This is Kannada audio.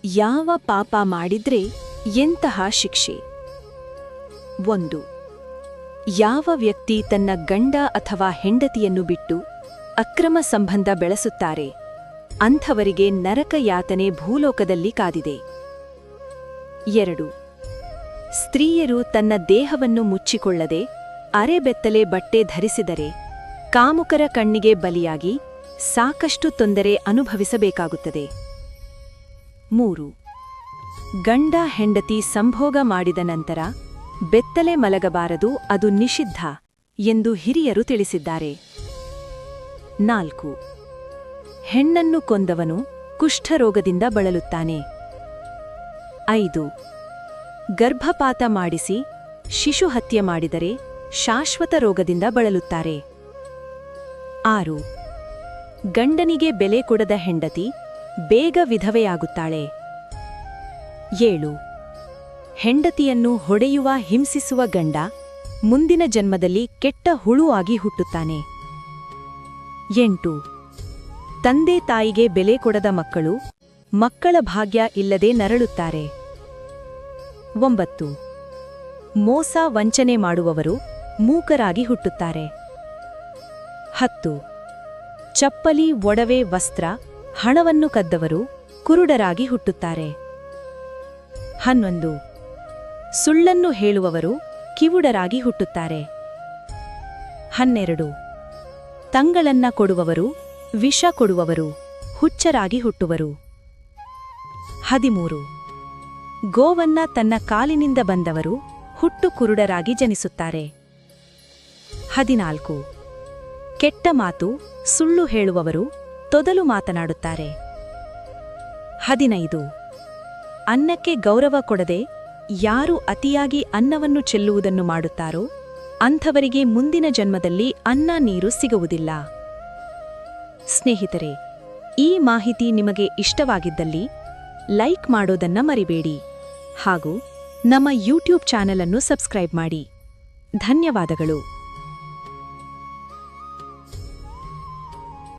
ಯಾವ ಪಾಪ ಮಾಡಿದ್ರೆ ಎಂತಹ ಶಿಕ್ಷೆ? 1. ಯಾವ ವ್ಯಕ್ತಿ ತನ್ನ ಗಂಡ ಅಥವಾ ಹೆಂಡತಿಯನ್ನು ಬಿಟ್ಟು ಅಕ್ರಮ ಸಂಬಂಧ ಬೆಳೆಸುತ್ತಾರೆ ಅಂಥವರಿಗೆ ನರಕ ಯಾತನೆ ಭೂಲೋಕದಲ್ಲಿ ಕಾದಿದೆ. 2. ಸ್ತ್ರೀಯರು ತನ್ನ ದೇಹವನ್ನು ಮುಚ್ಚಿಕೊಳ್ಳದೆ ಅರೆಬೆತ್ತಲೆ ಬಟ್ಟೆ ಧರಿಸಿದರೆ ಕಾಮುಕರ ಕಣ್ಣಿಗೆ ಬಲಿಯಾಗಿ ಸಾಕಷ್ಟು ತೊಂದರೆ ಅನುಭವಿಸಬೇಕಾಗುತ್ತದೆ. 3. ಗಂಡ ಹೆಂಡತಿ ಸಂಭೋಗ ಮಾಡಿದ ನಂತರ ಬೆತ್ತಲೆ ಮಲಗಬಾರದು, ಅದು ನಿಷಿದ್ಧ ಎಂದು ಹಿರಿಯರು ತಿಳಿಸಿದ್ದಾರೆ. 4. ಹೆಣ್ಣನ್ನು ಕೊಂದವನು ಕುಷ್ಠರೋಗದಿಂದ ಬಳಲುತ್ತಾನೆ. 5. ಗರ್ಭಪಾತ ಮಾಡಿಸಿ ಶಿಶು ಹತ್ಯೆ ಮಾಡಿದರೆ ಶಾಶ್ವತ ರೋಗದಿಂದ ಬಳಲುತ್ತಾರೆ. 6. ಗಂಡನಿಗೆ ಬೆಲೆ ಕೊಡದ ಹೆಂಡತಿ ಬೇಗ ವಿಧವೆಯಾಗುತ್ತಾಳೆ. 7. ಹೆಂಡತಿಯನ್ನು ಹೊಡೆಯುವ ಹಿಂಸಿಸುವ ಗಂಡ ಮುಂದಿನ ಜನ್ಮದಲ್ಲಿ ಕೆಟ್ಟ ಹುಳು ಆಗಿ ಹುಟ್ಟುತ್ತಾನೆ. 8. ತಂದೆ ತಾಯಿಗೆ ಬೆಲೆ ಕೊಡದ ಮಕ್ಕಳು ಮಕ್ಕಳ ಭಾಗ್ಯ ಇಲ್ಲದೆ ನರಳುತ್ತಾರೆ. 9. ಮೋಸ ವಂಚನೆ ಮಾಡುವವರು ಮೂಕರಾಗಿ ಹುಟ್ಟುತ್ತಾರೆ. 10. ಚಪ್ಪಲಿ, ಒಡವೆ, ವಸ್ತ್ರ, ಹಣವನ್ನು ಕದ್ದವರು ಕುರುಡರಾಗಿ ಹುಟ್ಟುತ್ತಾರೆ. 11. ಸುಳ್ಳನ್ನು ಹೇಳುವವರು ಕಿವುಡರಾಗಿ ಹುಟ್ಟುತ್ತಾರೆ. 12. ತಂಗಳನ್ನ ಕೊಡುವವರು, ವಿಷ ಕೊಡುವವರು ಹುಚ್ಚರಾಗಿ ಹುಟ್ಟುವರು. 13. ಗೋವನ್ನ ತನ್ನ ಕಾಲಿನಿಂದ ಬಂದವರು ಹುಟ್ಟು ಕುರುಡರಾಗಿ ಜನಿಸುತ್ತಾರೆ. 14. ಕೆಟ್ಟ ಮಾತು, ಸುಳ್ಳು ಹೇಳುವವರು ತೊದಲು ಮಾತನಾಡುತ್ತಾರೆ. 15. ಅನ್ನಕ್ಕೆ ಗೌರವ ಕೊಡದೆ ಯಾರು ಅತಿಯಾಗಿ ಅನ್ನವನ್ನು ಚೆಲ್ಲುವುದನ್ನು ಮಾಡುತ್ತಾರೋ ಅಂಥವರಿಗೆ ಮುಂದಿನ ಜನ್ಮದಲ್ಲಿ ಅನ್ನ ನೀರು ಸಿಗುವುದಿಲ್ಲ. ಸ್ನೇಹಿತರೆ, ಈ ಮಾಹಿತಿ ನಿಮಗೆ ಇಷ್ಟವಾಗಿದ್ದಲ್ಲಿ ಲೈಕ್ ಮಾಡೋದನ್ನ ಮರಿಬೇಡಿ ಹಾಗೂ ನಮ್ಮ ಯೂಟ್ಯೂಬ್ ಚಾನೆಲ್ ಅನ್ನು ಸಬ್ಸ್ಕ್ರೈಬ್ ಮಾಡಿ. ಧನ್ಯವಾದಗಳು.